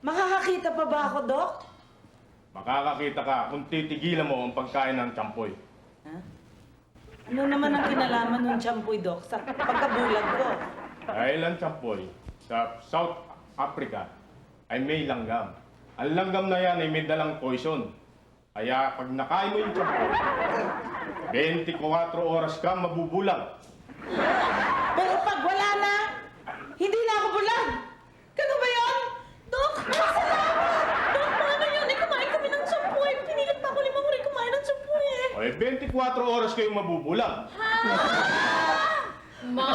Makakakita pa ba ako, Dok? Makakakita ka kung titigilan mo ang pagkain ng tsampoy. Ha? Ano naman ang kinalaman ng champoy, Dok, sa pagkabulag ko? Dahil ang tsampoy sa South Africa ay may langgam. Ang langgam na yan ay may dalang poison. Kaya pag nakain mo yung tsampoy, 24 oras ka mabubulag. Pero pag wala na, hindi na ako bulag. Ganun ba yun? Dok, salamat! Dok, paano yun? Eh, kumain kami ng champoy. Pinilit pa ako 5 rin kumain ng champoy eh. O 24 oras kayong mabubulag. Ma!